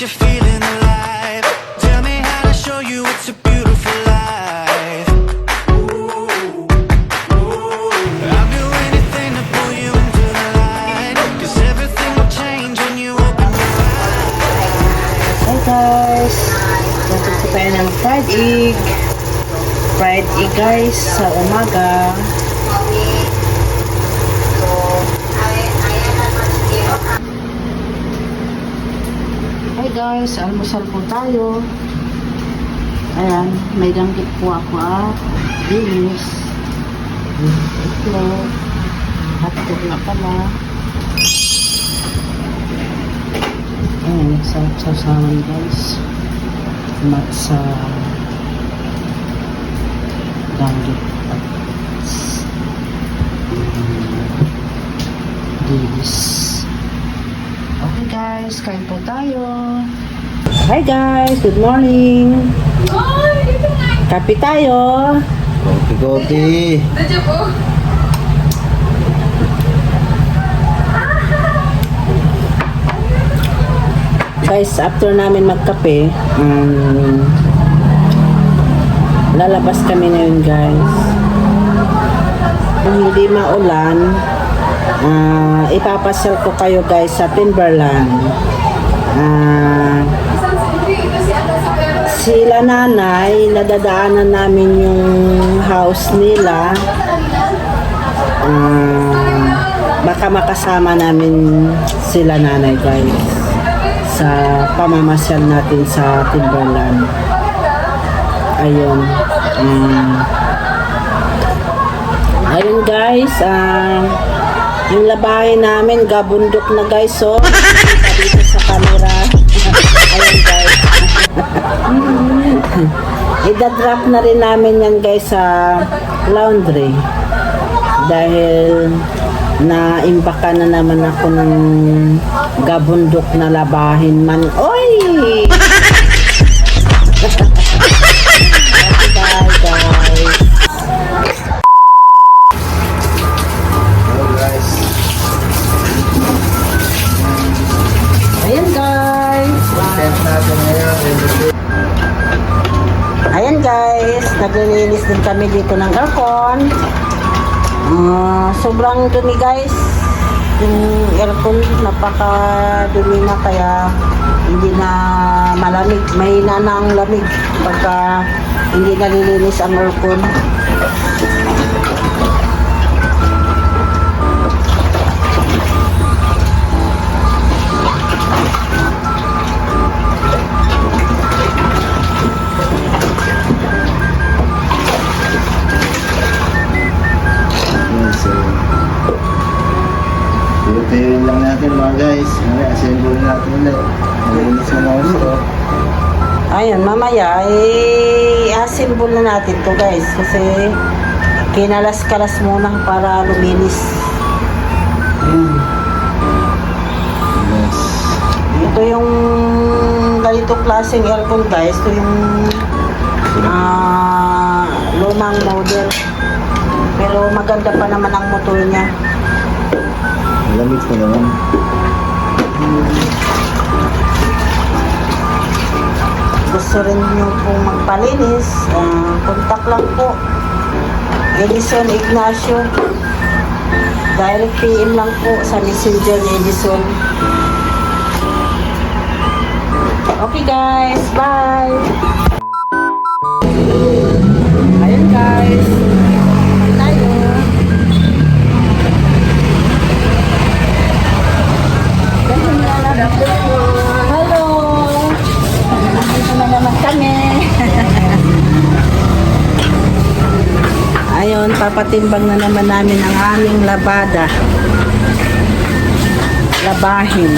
you're feeling alive. Tell me how to show you it's a beautiful life. I'll do anything to pull you into the light, 'cause everything will change when you open your eyes. Hi guys! Magpupunta tayo ng fried egg. Fried egg guys sa umaga. Hi guys! Almusal po tayo. Ayan, may langgit po ako at dinis. Itlog. Hotdog na pala. Ayan, sasawan guys. Matsa langgit at dinis. Okay guys, kain po tayo. Hi guys, good morning. Kape tayo. Kopi-kopi. Guys, after namin magkape, lalabas kami ngayon guys. Kung hindi maulan, ipapasyal ko kayo guys sa Timberland. Sila nanay, nadadaanan namin yung house nila. Baka makasama namin sila nanay guys sa pamamasyal natin sa Timberland. Ayun. Ayun guys, yung labahin namin gabundok na guys, so dito sa camera. Ayun guys. Idadrop na rin namin yan guys sa laundry dahil naimbakan na naman ako ng gabundok na labahin man. Oy! Bye guys. Ayan guys. Ayan guys, naglilinis din kami dito ng aircon. Sobrang dumi guys. Yung aircon napaka-dumi na kaya hindi na malamig. Mahina na ang lamig pagka hindi nalilinis ang aircon. Piliin lang natin mga guys. Assemble natin ulit. Malinis mo na gusto. Ayun, mamaya i-assemble na natin to guys kasi kinalas-kalas muna para luminis. Yes. Ito yung ganito klaseng aircon guys. Ito yung lumang model. Pero maganda pa naman ang motor niya. Malamig pa naman. Gusto rin nyo pong magpalinis, contact lang po. Edison Ignacio. Direct PM lang po sa Messenger ni Edison. Okay guys, bye! Ayun guys. Tayo. Hello! Nandito na naman kami. Ayun, papatimbang na naman namin ang aming labada. Labahin.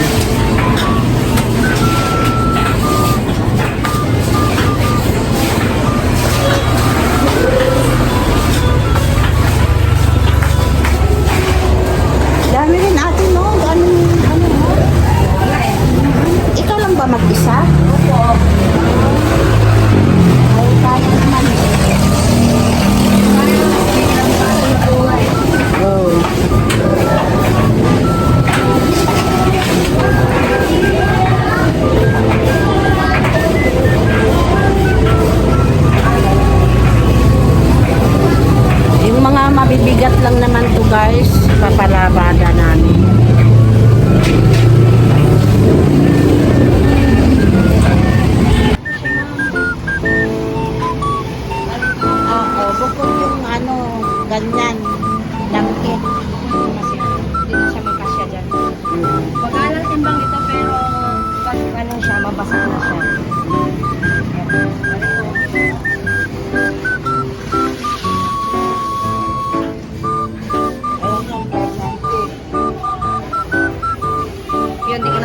Dami rin atin, no? Ano? Ikaw lang ba mag-isa? Opo. Ay, kaya naman. Oh.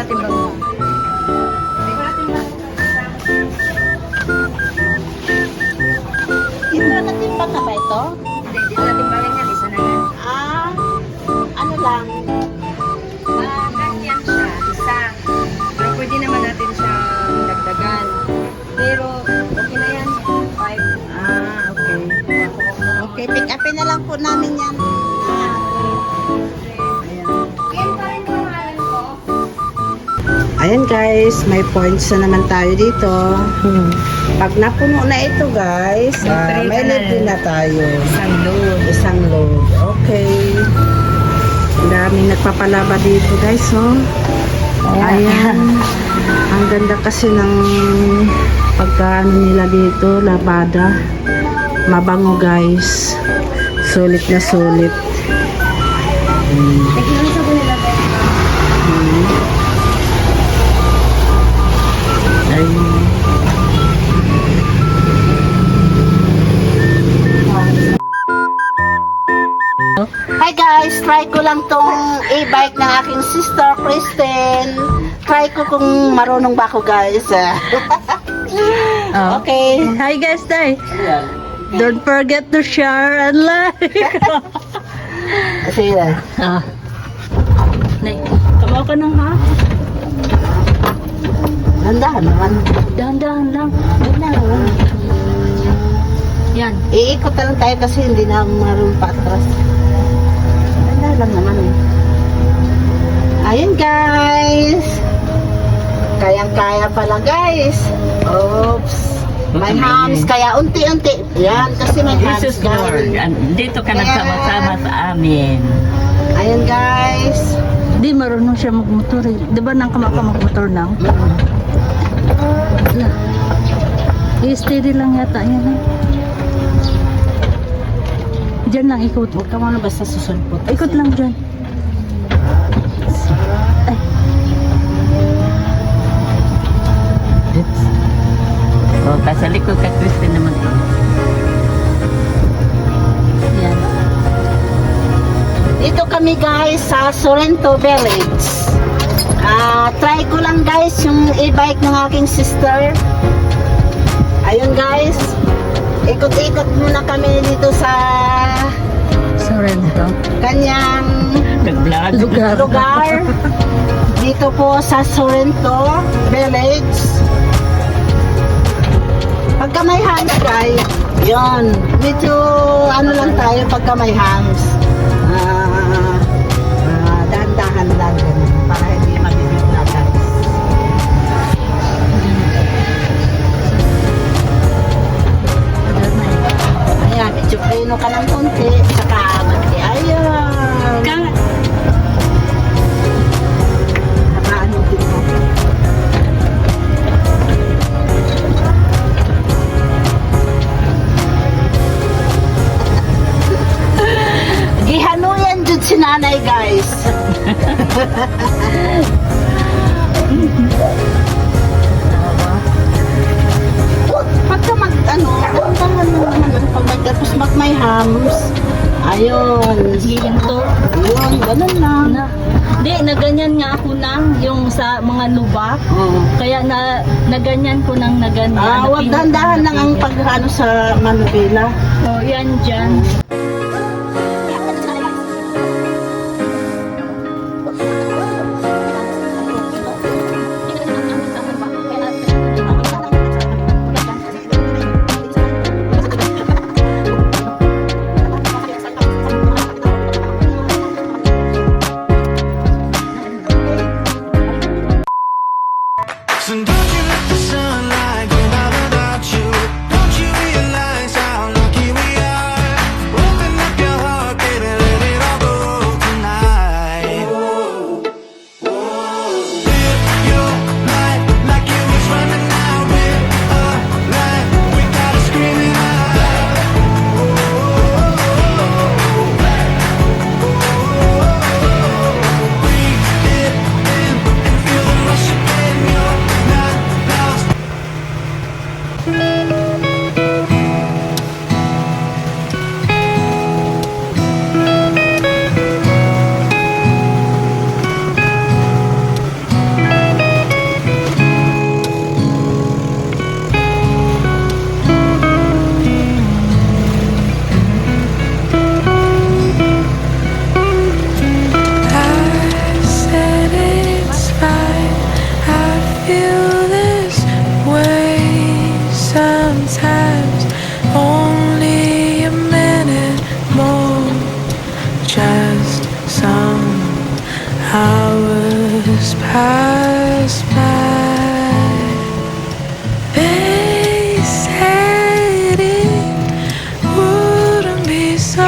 na timbang mo. Hindi na natimbang na ba ito? Hindi, di na timbangin yan. Isa na yan. Ah, ano lang? Ganyan siya, isa. Pero pwede naman natin siya dagdagan. Pero, okay na yan. 5. Ah, okay. Okay, pick upin na lang po namin yan. Ah, Yan pa rin pangalan ko. ayan guys, may points na naman tayo dito. Pag napuno na ito guys, may libre na tayo. Isang load. Isang load. Okay. Ang daming nagpapalaba dito guys, oh. Ayan. Ang ganda kasi ng pagkaano nila dito, labada. Mabango guys. Sulit na sulit. Tignan sa ko nila. Ayun. Hi guys, try ko lang tong e-bike ng aking sister Kristen. Try ko kung marunong ba ako guys. Okay. Hi guys, day. Don't forget to share and like. Sige. Nay, kamaw ka nang ha? Nandahan naman. Dahan-dahan lang. Nandahan. Yan. Iikot na lang tayo kasi hindi na marunong pa atras. Nandahan lang naman eh. Ayun guys. Kayang-kaya pala guys. Oops. May hams, kaya unti-unti. Yan, kasi may hams Jesus Lord, guys. dito ka nagsama-sama sa amin. Ayun guys. Di marunong siya magmotor eh. Di ba nang kamaka magmotor nang? I-steady lang yata yan eh. Diyan lang ikot. Huwag ka muna basta susulpot. Ikot lang dyan. Ay. O, kasalikod ka, Kristen naman to. Yan. Dito kami guys sa Sorrento Village. Try ko lang guys yung e-bike ng aking sister. Ayun guys. Ikot-ikot muna kami dito sa Sorrento. kanyang Nag-vlog. lugar. Dito po sa Sorrento Village. Pagka may hams guys, yun. Medyo ano lang tayo pagka may hams. Dahan-dahan lang ganun, para hindi mabibig na guys. Ayan, medyo preno ka ng konti, saka mati. Ayan. Nakaano din mo. Gihanuyan jud si nanay guys. Pagka mag ano, tangan mo naman pag magtapos mag may hams. Ayun. Hihinto. Ayun, ganun lang. Na. Di, naganyan nga ako nang yung sa mga lubak. Kaya na ganyan ko nang naganyan. Wag dahan-dahan lang ang pag-ano sa manubela. Oh, yan dyan. So don't you let the sunlight go out without you? Don't you realize how lucky we are? Oh, just pass by. They said it wouldn't be so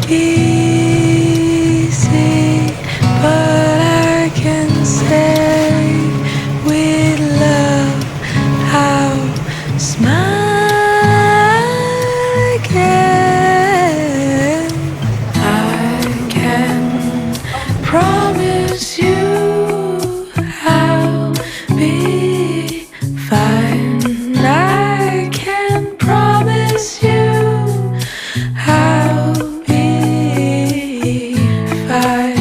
easy, but I can say with love I'll smile again. I can promise you I'll be fine. I can promise you I'll be fine.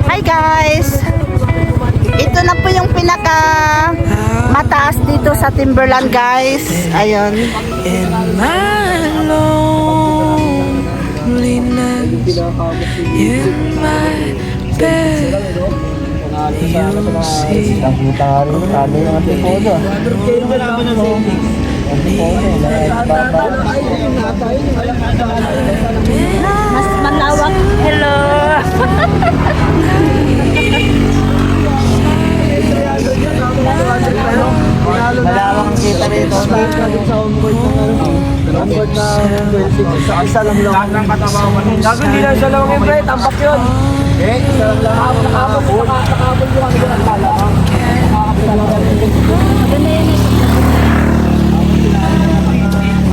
Hi guys! Ito na po yung pinaka mataas dito sa Timberland guys. Ayun. In my loneliness, in my bed, you'll see Mas malawak. Hello. Malawang kita rito. Onboard na isa lang lang. Lahat ng katawan. Gago, hindi lang siya lang yung pre. Tampak yun. Eh, isa lang lang. Nakabol yung ang ginagala.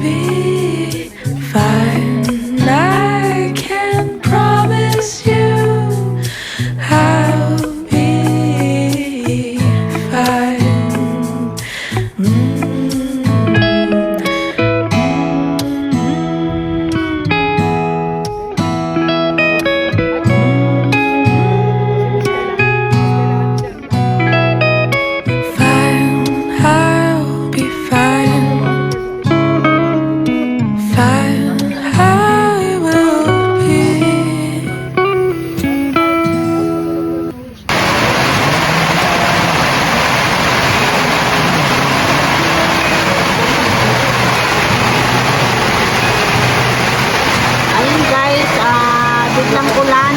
be fine. I can promise you I'll be fine. Fine, I'll be fine. Fine, I will be. Ayun guys, biglang ulan.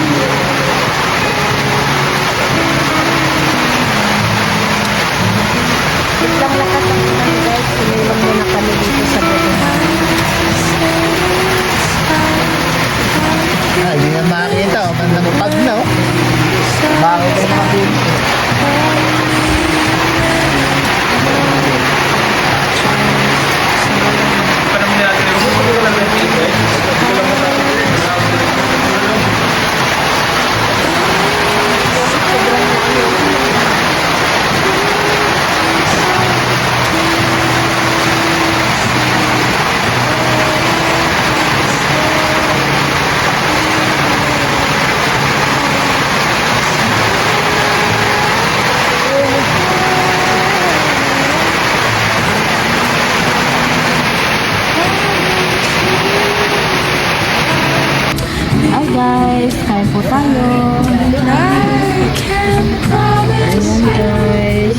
Biglang lakas ang ulan guys. Sinilang muna kami dito sa bubong. Hindi na makita. Manamupag na. Bakit ko makita? Hi guys, kain po tayo. I can promise Ayan guys.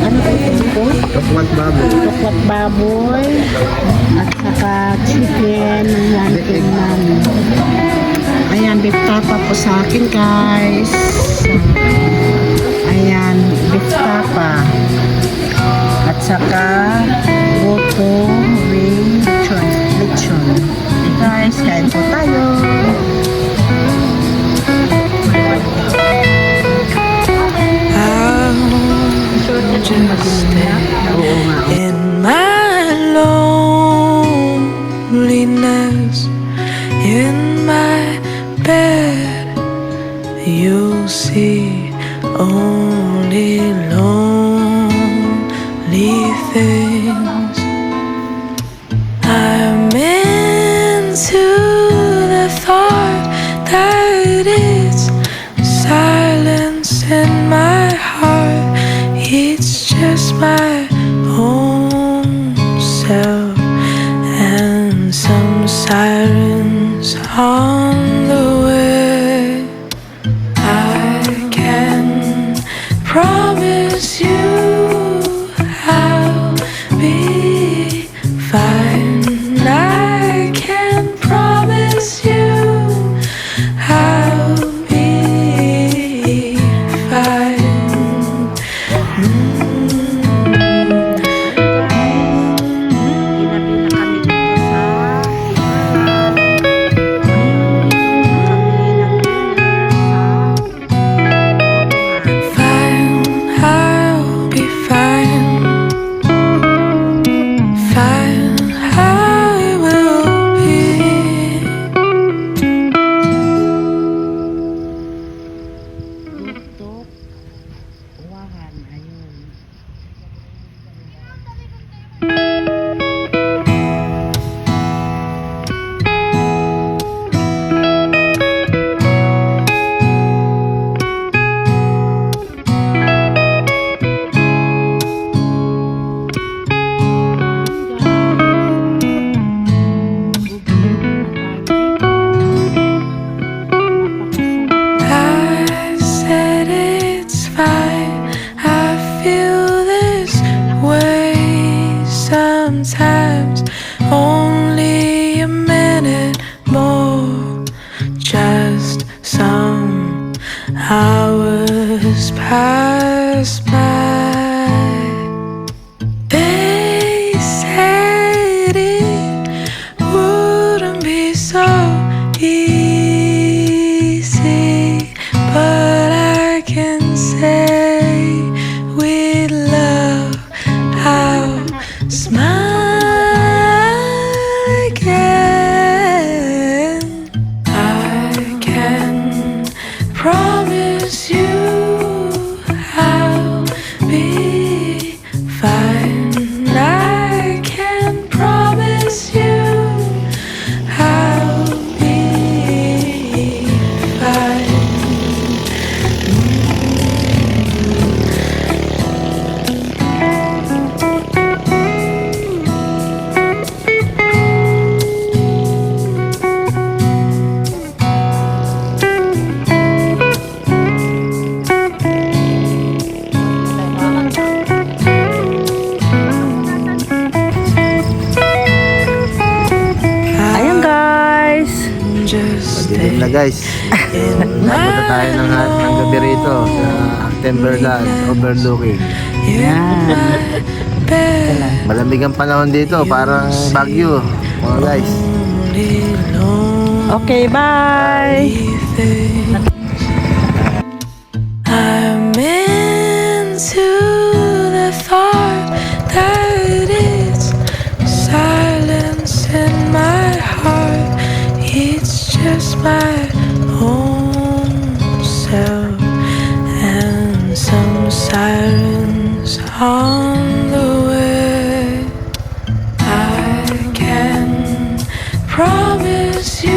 Ano ito? Kapuat baboy. Tukwat baboy. At saka chicken. Ayan, tingnan. Ayan, beef tapa po sa akin guys. Ayan, beef tapa. At saka buko lechon. Okay guys, kain po tayo. I'll just stay in my loneliness, in my bed. You'll see only lonely things. I'm into the thought that it's silence in my heart. It's just my own self, and some some sirens on the way. I can promise you I'll be fine. I can promise you I'll be fine. Ginabi na kami dito sa Fine, I'll be fine. Fine, I will be. Tutok. Uwahan. Ayun. I said it's fine. I feel this way sometimes. Only a minute more, just some hours pass by. They said it wouldn't be so easy, but I can say with love I'll smile again. I can promise you I'll be fine. I can promise you I'll be fine. Ayan guys. Just Dilim na guys. Napunta tayo ng gabi rito sa Timberland overlooking. Malamig ang panahon dito, parang Baguio. Mga guys. Okay, bye. I'm into the thought that it's silence in my heart. It's just my own self and some sirens on the way. I can promise you